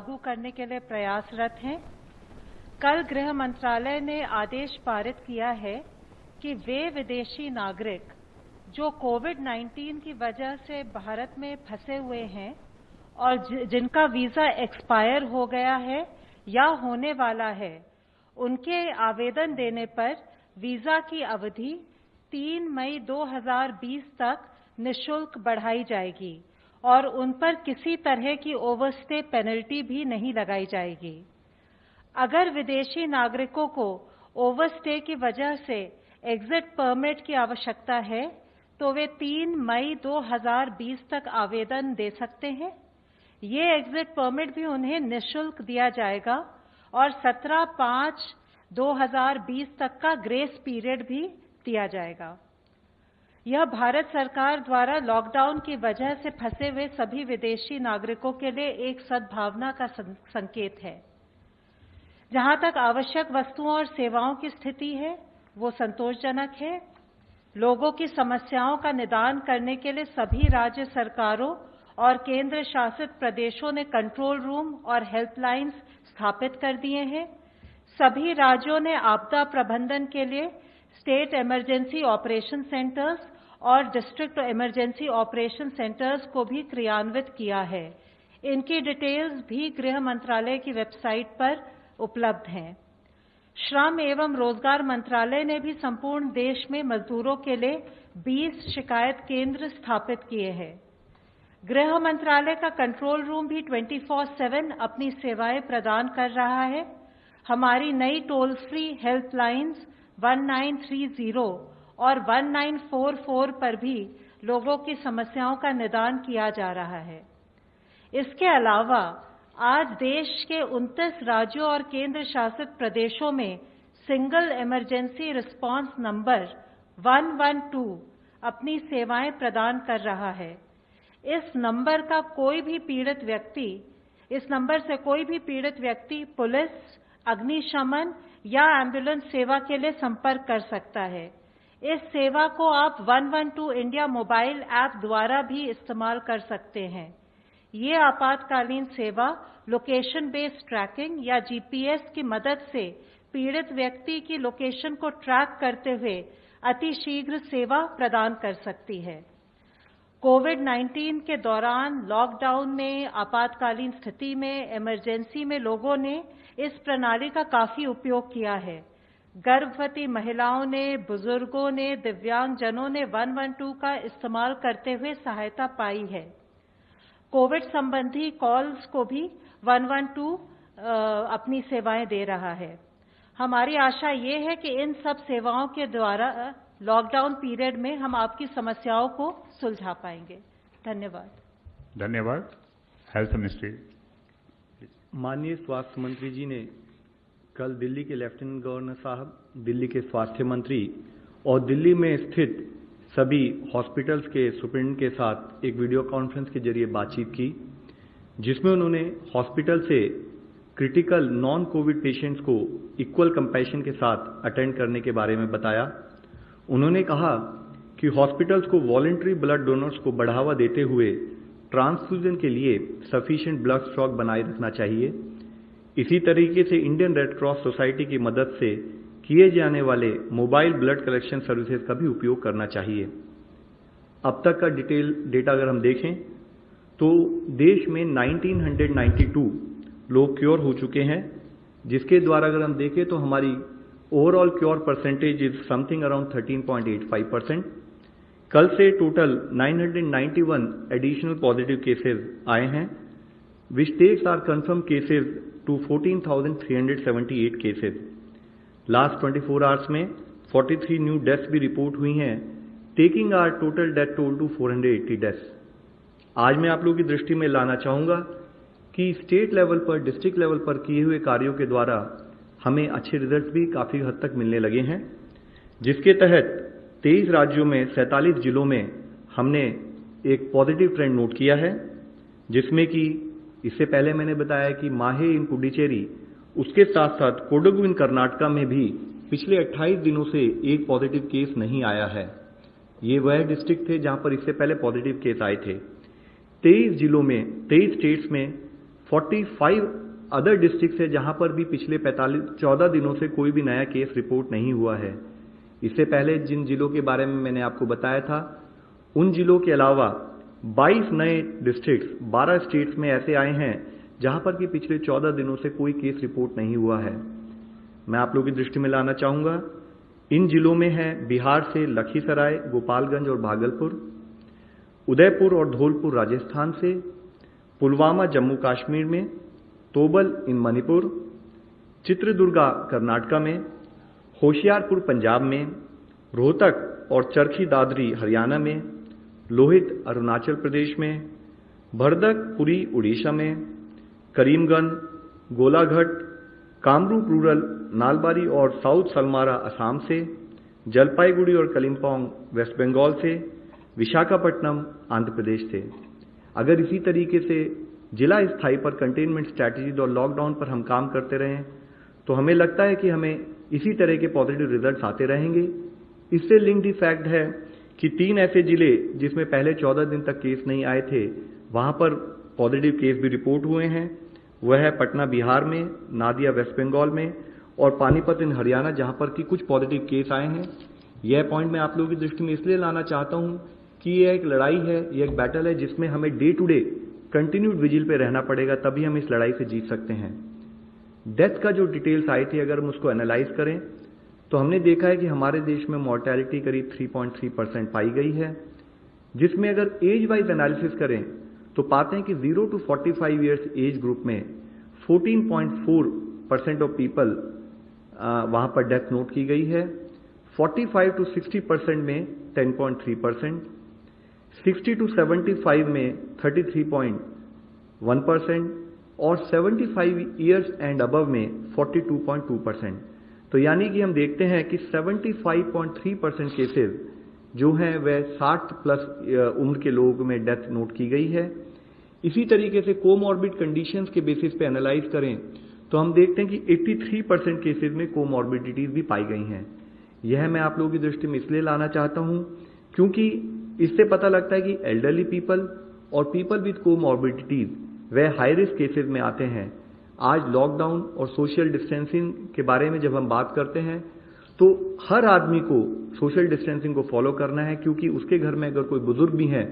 लागू करने के लिए प्रयासरत हैं। कल गृह मंत्रालय ने आदेश पारित किया है कि वे विदेशी नागरिक जो कोविड-19 की वजह से भारत में फंसे हुए हैं और जिनका वीजा एक्सपायर हो गया है या होने वाला है, उनके आवेदन देने पर वीजा की अवधि 3 मई 2020 तक निःशुल्क बढ़ाई जाएगी और उन पर किसी तरह की ओवरस्टे पेनल्टी भी नहीं लगाई जाएगी। अगर विदेशी नागरिकों को ओवरस्टे की वजह से एग्जिट परमिट की आवश्यकता है तो वे 3 मई 2020 तक आवेदन दे सकते हैं। ये एग्जिट परमिट भी उन्हें निःशुल्क दिया जाएगा और 17/5/2020 तक का ग्रेस पीरियड भी दिया जाएगा। यह भारत सरकार द्वारा लॉकडाउन की वजह से फंसे हुए सभी विदेशी नागरिकों के लिए एक सद्भावना का संकेत है। जहां तक आवश्यक वस्तुओं और सेवाओं की स्थिति है, वो संतोषजनक है। लोगों की समस्याओं का निदान करने के लिए सभी राज्य सरकारों और केंद्र शासित प्रदेशों ने कंट्रोल रूम और हेल्पलाइंस स्थापित कर दिए हैं। सभी राज्यों ने आपदा प्रबंधन के लिए स्टेट इमरजेंसी ऑपरेशन सेंटर्स और डिस्ट्रिक्ट इमरजेंसी ऑपरेशन सेंटर्स को भी क्रियान्वित किया है। इनकी डिटेल्स भी गृह मंत्रालय की वेबसाइट पर उपलब्ध हैं। श्रम एवं रोजगार मंत्रालय ने भी संपूर्ण देश में मजदूरों के लिए 20 शिकायत केंद्र स्थापित किए हैं। गृह मंत्रालय का कंट्रोल रूम भी 24/7 अपनी सेवाएं प्रदान कर रहा है। हमारी नई टोल फ्री हेल्पलाइंस 1930 और 1944 पर भी लोगों की समस्याओं का निदान किया जा रहा है। इसके अलावा आज देश के 29 राज्यों और केंद्र शासित प्रदेशों में सिंगल इमरजेंसी रिस्पांस नंबर 112 अपनी सेवाएं प्रदान कर रहा है। इस नंबर से कोई भी पीड़ित व्यक्ति पुलिस, अग्निशमन या एम्बुलेंस सेवा के लिए संपर्क कर सकता है। इस सेवा को आप 112 इंडिया मोबाइल ऐप द्वारा भी इस्तेमाल कर सकते हैं। ये आपातकालीन सेवा लोकेशन बेस्ड ट्रैकिंग या जीपीएस की मदद से पीड़ित व्यक्ति की लोकेशन को ट्रैक करते हुए अतिशीघ्र सेवा प्रदान कर सकती है। कोविड-19 के दौरान लॉकडाउन में, आपातकालीन स्थिति में, इमरजेंसी में लोगों ने इस प्रणाली का काफी उपयोग किया है। गर्भवती महिलाओं ने, बुजुर्गों ने, दिव्यांगजनों ने 112 का इस्तेमाल करते हुए सहायता पाई है। कोविड संबंधी कॉल्स को भी 112 अपनी सेवाएं दे रहा है। हमारी आशा ये है कि इन सब सेवाओं के द्वारा लॉकडाउन पीरियड में हम आपकी समस्याओं को सुलझा पाएंगे। धन्यवाद। धन्यवाद। Health ministry. माननीय स्वास्थ्य मंत्री जी ने कल दिल्ली के लेफ्टिनेंट गवर्नर साहब, दिल्ली के स्वास्थ्य मंत्री और दिल्ली में स्थित सभी हॉस्पिटल्स के सुप्रिंटेंडेंट के साथ एक वीडियो कॉन्फ्रेंस के जरिए बातचीत की, जिसमें उन्होंने हॉस्पिटल से क्रिटिकल नॉन कोविड पेशेंट्स को इक्वल कंपैशन के साथ अटेंड करने के बारे में बताया। उन्होंने कहा कि हॉस्पिटल्स को वॉलंटरी ब्लड डोनर्स को बढ़ावा देते हुए ट्रांसफ्यूजन के लिए सफिशिएंट ब्लड स्टॉक बनाए रखना चाहिए। इसी तरीके से इंडियन रेड क्रॉस सोसाइटी की मदद से किए जाने वाले मोबाइल ब्लड कलेक्शन सर्विसेज का भी उपयोग करना चाहिए। अब तक का डिटेल डेटा अगर हम देखें तो देश में 1992 लोग क्योर हो चुके हैं, जिसके द्वारा अगर हम देखें तो हमारी overall cure percentage is something around 13.85%। कल से टोटल 991 एडिशनल पॉजिटिव केसेस आए हैं, which takes our confirm cases to 14,378 cases. Last 24 hours में 43 न्यू डेथ्स भी रिपोर्ट हुई हैं, taking our total death toll to 480 deaths. आज मैं आप लोगों की दृष्टि में लाना चाहूंगा कि स्टेट लेवल पर, डिस्ट्रिक्ट लेवल पर किए हुए कार्यों के द्वारा हमें अच्छे रिजल्ट भी काफी हद तक मिलने लगे हैं, जिसके तहत 23 राज्यों में 47 जिलों में हमने एक पॉजिटिव ट्रेंड नोट किया है, जिसमें कि इससे पहले मैंने बताया कि माहे इन पुडुचेरी, उसके साथ साथ कोडगु इन कर्नाटका में भी पिछले 28 दिनों से एक पॉजिटिव केस नहीं आया है। ये वह डिस्ट्रिक्ट थे जहां पर इससे पहले पॉजिटिव केस आए थे। 23 जिलों में, 23 स्टेट्स में 45 अदर डिस्ट्रिक्ट है जहां पर भी पिछले 14 दिनों से कोई भी नया केस रिपोर्ट नहीं हुआ है। इससे पहले जिन जिलों के बारे में मैंने आपको बताया था, उन जिलों के अलावा 22 नए डिस्ट्रिक्ट्स 12 स्टेट्स में ऐसे आए हैं जहां पर कि पिछले 14 दिनों से कोई केस रिपोर्ट नहीं हुआ है। मैं आप लोगों की दृष्टि में लाना चाहूंगा, इन जिलों में है बिहार से लखीसराय, गोपालगंज और भागलपुर, उदयपुर और धौलपुर राजस्थान से, पुलवामा जम्मू कश्मीर में, तोबल इन मणिपुर, चित्रदुर्गा कर्नाटका में, होशियारपुर पंजाब में, रोहतक और चरखी दादरी हरियाणा में, लोहित अरुणाचल प्रदेश में, भरदक पुरी उड़ीसा में, करीमगंज, गोलाघाट, कामरूप रूरल, नालबारी और साउथ सलमारा असम से, जलपाईगुड़ी और कलिम्पोंग वेस्ट बंगाल से, विशाखापट्टनम आंध्र प्रदेश से। अगर इसी तरीके से जिला स्थाई पर कंटेनमेंट स्ट्रैटेजी और लॉकडाउन पर हम काम करते रहें तो हमें लगता है कि हमें इसी तरह के पॉजिटिव रिजल्ट्स आते रहेंगे। इससे लिंक्ड ही फैक्ट है कि 3 ऐसे जिले जिसमें पहले 14 दिन तक केस नहीं आए थे, वहां पर पॉजिटिव केस भी रिपोर्ट हुए हैं। वह है पटना बिहार में, नादिया वेस्ट बंगाल में और पानीपत इन हरियाणा, जहां पर कि कुछ पॉजिटिव केस आए हैं। यह पॉइंट मैं आप लोगों की दृष्टि में इसलिए लाना चाहता हूं कि यह एक लड़ाई है, यह एक बैटल है जिसमें हमें day to day continued vigil पे रहना पड़ेगा, तभी हम इस लड़ाई से जीत सकते हैं। डेथ का जो डिटेल्स आई थी, अगर हम उसको एनालाइज करें तो हमने देखा है कि हमारे देश में मॉर्टेलिटी करीब 3.3% पाई गई है, जिसमें अगर एज वाइज एनालिसिस करें तो पाते हैं कि 0 to 45 ईयर्स एज ग्रुप में 14.4% ऑफ पीपल वहां पर डेथ नोट की गई है, 45 to 60% में 10.3%, 60 to 75 में 33.1% और 75 ईयर्स एंड अबव में 42.2%। तो यानी कि हम देखते हैं कि 75.3% केसेस जो हैं वह 60 प्लस उम्र के लोगों में डेथ नोट की गई है। इसी तरीके से कोमॉर्बिड कंडीशंस के बेसिस पे एनालाइज करें तो हम देखते हैं कि 83% केसेस में कोमॉर्बिडिटीज भी पाई गई हैं। यह मैं आप लोगों की दृष्टि में इसलिए लाना चाहता हूं क्योंकि इससे पता लगता है कि एल्डरली पीपल और पीपल विद कोमॉर्बिडिटीज वह हाई रिस्क केसेस में आते हैं। आज लॉकडाउन और सोशल डिस्टेंसिंग के बारे में जब हम बात करते हैं तो हर आदमी को सोशल डिस्टेंसिंग को फॉलो करना है, क्योंकि उसके घर में अगर कोई बुजुर्ग भी हैं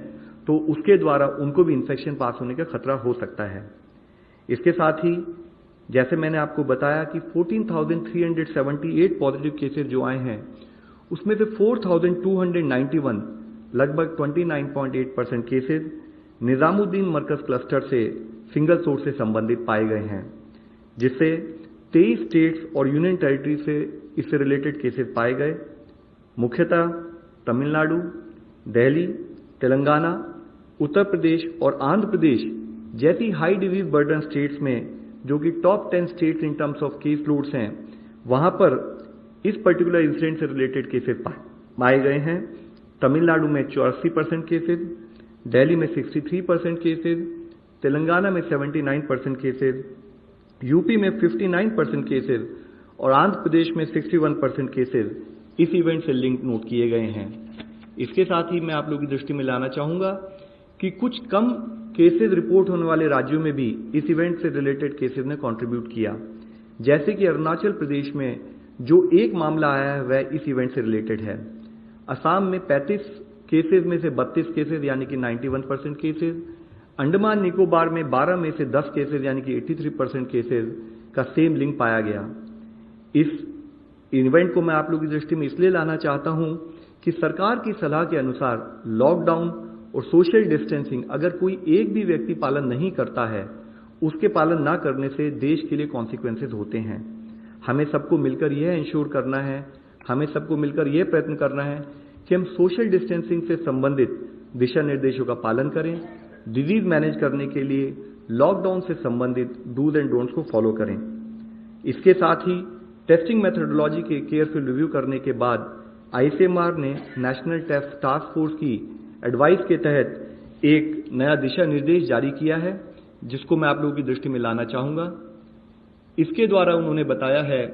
तो उसके द्वारा उनको भी इन्फेक्शन पास होने का खतरा हो सकता है। इसके साथ ही जैसे मैंने आपको बताया कि 14,378 पॉजिटिव केसेस जो आए हैं उसमें से 4,291 लगभग 29.8% केसेस निजामुद्दीन मरकज क्लस्टर से सिंगल सोर्स से संबंधित पाए गए हैं, जिससे 23 स्टेट्स और यूनियन टेरिटरी से इससे रिलेटेड केसेस पाए गए। मुख्यतः तमिलनाडु, दिल्ली, तेलंगाना, उत्तर प्रदेश और आंध्र प्रदेश जैसी हाई डिजीज बर्डन स्टेट्स में, जो कि top 10 states in terms of case loads हैं, वहां पर इस पर्टिकुलर इंसिडेंट से रिलेटेड केसेस पाए गए हैं। तमिलनाडु में 84% केसेस, दिल्ली में 63% केसेस, तेलंगाना में 79% केसेस, यूपी में 59% केसेस और आंध्र प्रदेश में 61% केसेस इस इवेंट से लिंक नोट किए गए हैं। इसके साथ ही मैं आप लोगों की दृष्टि में लाना चाहूंगा कि कुछ कम केसेस रिपोर्ट होने वाले राज्यों में भी इस इवेंट से रिलेटेड केसेस ने कंट्रीब्यूट किया, जैसे कि अरुणाचल प्रदेश में जो एक मामला आया है वह इस इवेंट से रिलेटेड है। असम में 35 केसेस में से 32 केसेस यानी कि 91% केसेस, अंडमान निकोबार में 12 में से 10 केसेस यानी कि 83% केसेस का सेम लिंक पाया गया। इस इवेंट को मैं आप लोगों की दृष्टि में इसलिए लाना चाहता हूं कि सरकार की सलाह के अनुसार लॉकडाउन और सोशल डिस्टेंसिंग अगर कोई एक भी व्यक्ति पालन नहीं करता है, उसके पालन ना करने से देश के लिए कॉन्सिक्वेंसेज होते हैं। हमें सबको मिलकर यह इंश्योर करना है, हमें सबको मिलकर यह प्रयत्न करना है कि हम सोशल डिस्टेंसिंग से संबंधित दिशा निर्देशों का पालन करें, डिजीज मैनेज करने के लिए लॉकडाउन से संबंधित डूज एंड डोंट्स को फॉलो करें। इसके साथ ही टेस्टिंग मेथोडोलॉजी के केयरफुल रिव्यू करने के बाद आईसीएमआर ने नेशनल टेस्ट टास्क फोर्स की एडवाइस के तहत एक नया दिशा निर्देश जारी किया है, जिसको मैं आप लोगों की दृष्टि में लाना चाहूंगा। इसके द्वारा उन्होंने बताया है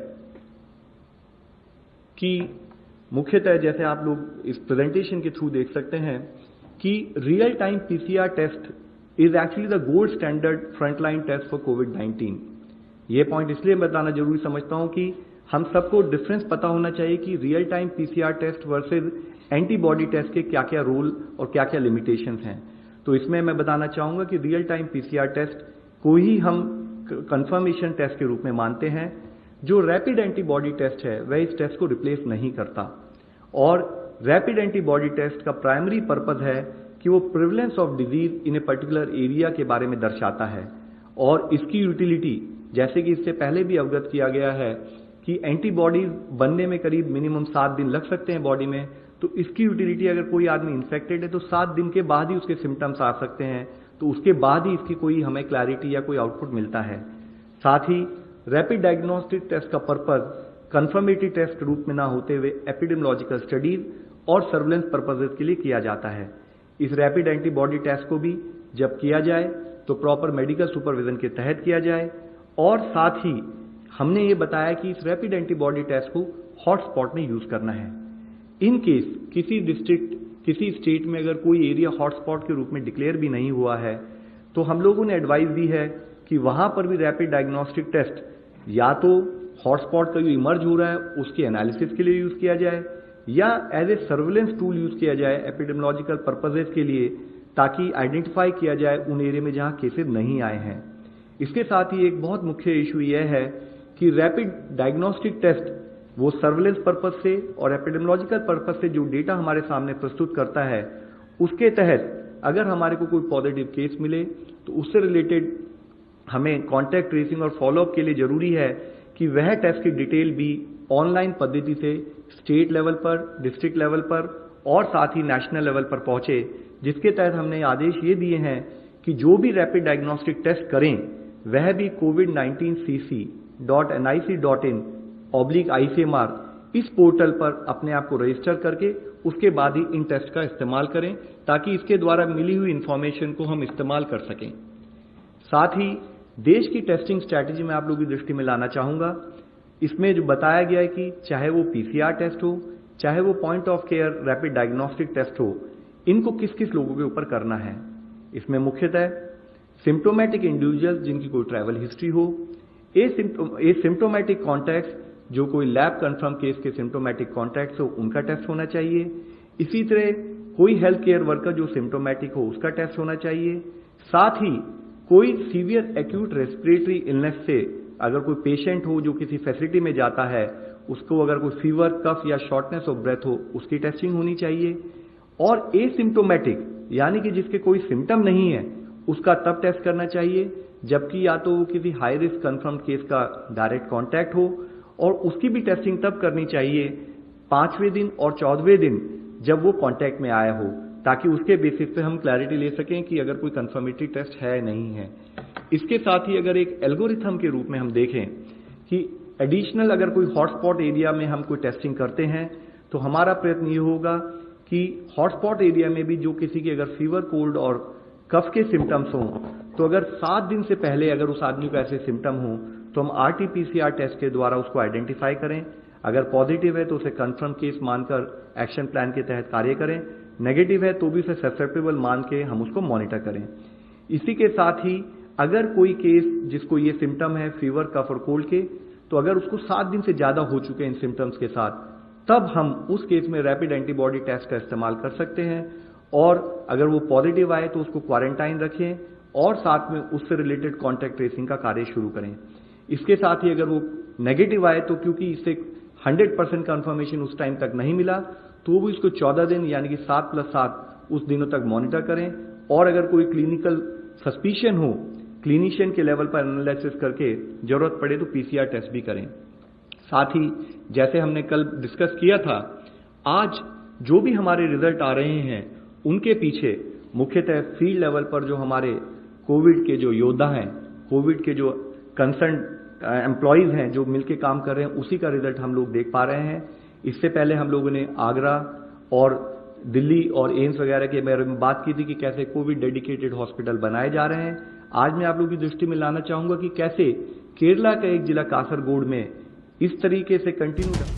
कि मुख्यतः जैसे आप लोग इस प्रेजेंटेशन के थ्रू देख सकते हैं कि real time PCR test is actually the gold standard frontline test for COVID-19. ये पॉइंट इसलिए बताना जरूरी समझता हूं कि हम सबको डिफरेंस पता होना चाहिए कि real time PCR test versus antibody test के क्या क्या रोल और क्या क्या लिमिटेशंस हैं। तो इसमें मैं बताना चाहूंगा कि रियल टाइम पीसीआर टेस्ट को ही हम कंफर्मेशन टेस्ट के रूप में मानते हैं। जो रैपिड एंटीबॉडी टेस्ट है वह इस टेस्ट को रिप्लेस नहीं करता, और रैपिड एंटीबॉडी टेस्ट का प्राइमरी पर्पज है कि वो prevalence of disease in a particular area के बारे में दर्शाता है, और इसकी यूटिलिटी जैसे कि इससे पहले भी अवगत किया गया है कि एंटीबॉडीज बनने में करीब मिनिमम 7 दिन लग सकते हैं बॉडी में। तो इसकी यूटिलिटी, अगर कोई आदमी इन्फेक्टेड है तो 7 दिन के बाद ही उसके सिम्टम्स आ सकते हैं, तो उसके बाद ही इसकी कोई हमें क्लैरिटी या कोई आउटपुट मिलता है। साथ ही रैपिड डायग्नोस्टिक टेस्ट का पर्पज कंफर्मेटरी टेस्ट के रूप में ना होते हुए एपिडेमियोलॉजिकल स्टडीज और सर्वेलेंस पर्पजेस के लिए किया जाता है। इस रैपिड एंटीबॉडी टेस्ट को भी जब किया जाए तो प्रॉपर मेडिकल सुपरविजन के तहत किया जाए, और साथ ही हमने ये बताया कि इस रैपिड एंटीबॉडी टेस्ट को हॉटस्पॉट में यूज करना है। इन केस किसी डिस्ट्रिक्ट, किसी स्टेट में अगर कोई एरिया हॉटस्पॉट के रूप में डिक्लेयर भी नहीं हुआ है, तो हम लोगों ने एडवाइस दी है कि वहां पर भी रैपिड डायग्नोस्टिक टेस्ट या तो हॉटस्पॉट का जो इमर्ज हो रहा है उसके एनालिसिस के लिए यूज किया जाए, या as a surveillance tool use किया जाए एपिडेमियोलॉजिकल पर्पजेस के लिए, ताकि आइडेंटिफाई किया जाए उन एरिया में जहां केसेस नहीं आए हैं। इसके साथ ही एक बहुत मुख्य इशू यह है कि रैपिड डायग्नोस्टिक टेस्ट वो सर्वेलेंस पर्पज से और एपिडेमियोलॉजिकल पर्पज से जो डेटा हमारे सामने प्रस्तुत करता है, उसके तहत अगर हमारे को कोई पॉजिटिव केस मिले तो उससे रिलेटेड हमें कॉन्टैक्ट ट्रेसिंग और फॉलोअप के लिए जरूरी है कि वह टेस्ट की डिटेल भी ऑनलाइन पद्धति से स्टेट लेवल पर, डिस्ट्रिक्ट लेवल पर और साथ ही नेशनल लेवल पर पहुंचे, जिसके तहत हमने आदेश ये दिए हैं कि जो भी रैपिड डायग्नोस्टिक टेस्ट करें वह भी covid19cc.nic.in/ICMR इस पोर्टल पर अपने आप को रजिस्टर करके उसके बाद ही इन टेस्ट का इस्तेमाल करें, ताकि इसके द्वारा मिली हुई इंफॉर्मेशन को हम इस्तेमाल कर सकें। साथ ही देश की टेस्टिंग स्ट्रैटेजी में आप लोगों की दृष्टि में लाना चाहूंगा। इसमें जो बताया गया है कि चाहे वो पीसीआर टेस्ट हो, चाहे वो point of care rapid diagnostic test हो, इनको किस किस लोगों के ऊपर करना है। इसमें मुख्यतः सिम्टोमेटिक इंडिविजुअल्स जिनकी कोई ट्रैवल हिस्ट्री हो, एसिम्टोमेटिक कॉन्टैक्ट्स जो कोई लैब कंफर्म केस के सिम्टोमेटिक कॉन्टैक्ट्स हो उनका टेस्ट होना चाहिए। इसी तरह कोई हेल्थ केयर वर्कर जो सिम्टोमेटिक हो उसका टेस्ट होना चाहिए। साथ ही कोई सीवियर एक्यूट रेस्पिरेटरी इलनेस से अगर कोई पेशेंट हो जो किसी फैसिलिटी में जाता है, उसको अगर कोई फीवर, कफ या शॉर्टनेस ऑफ ब्रेथ हो उसकी टेस्टिंग होनी चाहिए। और एसिम्टोमेटिक यानी कि जिसके कोई सिम्टम नहीं है उसका तब टेस्ट करना चाहिए जबकि या तो वो किसी हाई रिस्क कंफर्म केस का डायरेक्ट कांटेक्ट हो, और उसकी भी टेस्टिंग तब करनी चाहिए 5वें दिन और 14वें दिन जब वो कांटेक्ट में आया हो, ताकि उसके बेसिस पे हम क्लैरिटी ले सकें कि अगर कोई कंफर्मेटरी टेस्ट है नहीं है। इसके साथ ही अगर एक एल्गोरिथम के रूप में हम देखें कि एडिशनल अगर कोई हॉटस्पॉट एरिया में हम कोई टेस्टिंग करते हैं तो हमारा प्रयत्न ये होगा कि हॉटस्पॉट एरिया में भी जो किसी की अगर फीवर, कोल्ड और कफ के सिम्टम्स हों, तो अगर 7 दिन से पहले अगर उस आदमी को ऐसे सिम्टम हो तो हम RT-PCR टेस्ट के द्वारा उसको आइडेंटिफाई करें। अगर पॉजिटिव है तो उसे कंफर्म केस मानकर एक्शन प्लान के तहत कार्य करें, नेगेटिव है तो भी उसे ससेप्टेबल मान के हम उसको मॉनिटर करें। इसी के साथ ही अगर कोई केस जिसको ये सिम्टम है फीवर, कफ और कोल्ड के, तो अगर उसको 7 दिन से ज्यादा हो चुके हैं इन सिम्टम्स के साथ, तब हम उस केस में रैपिड एंटीबॉडी टेस्ट का इस्तेमाल कर सकते हैं। और अगर वो पॉजिटिव आए तो उसको क्वारंटाइन रखें और साथ में उससे रिलेटेड कॉन्टैक्ट ट्रेसिंग का कार्य शुरू करें। इसके साथ ही अगर वो नेगेटिव आए तो क्योंकि इससे 100% कंफर्मेशन उस टाइम तक नहीं मिला तो वो इसको 14 दिन यानी कि 7+7 उस दिनों तक मॉनिटर करें, और अगर कोई क्लिनिकल सस्पिशन हो क्लिनिशियन के लेवल पर एनालिसिस करके जरूरत पड़े तो पीसीआर टेस्ट भी करें। साथ ही जैसे हमने कल डिस्कस किया था, आज जो भी हमारे रिजल्ट आ रहे हैं उनके पीछे मुख्यतः फील्ड लेवल पर जो हमारे कोविड के जो योद्धा हैं, कोविड के जो कंसर्न एम्प्लॉयज हैं जो मिलके काम कर रहे हैं, उसी का रिजल्ट हम लोग देख पा रहे हैं। इससे पहले हम लोगों ने आगरा और दिल्ली और एम्स वगैरह के बारे में बात की थी कि कैसे कोविड डेडिकेटेड हॉस्पिटल बनाए जा रहे हैं। आज मैं आप लोगों की दृष्टि में लाना चाहूंगा कि कैसे केरला का एक जिला कासरगोड में इस तरीके से कंटिन्यू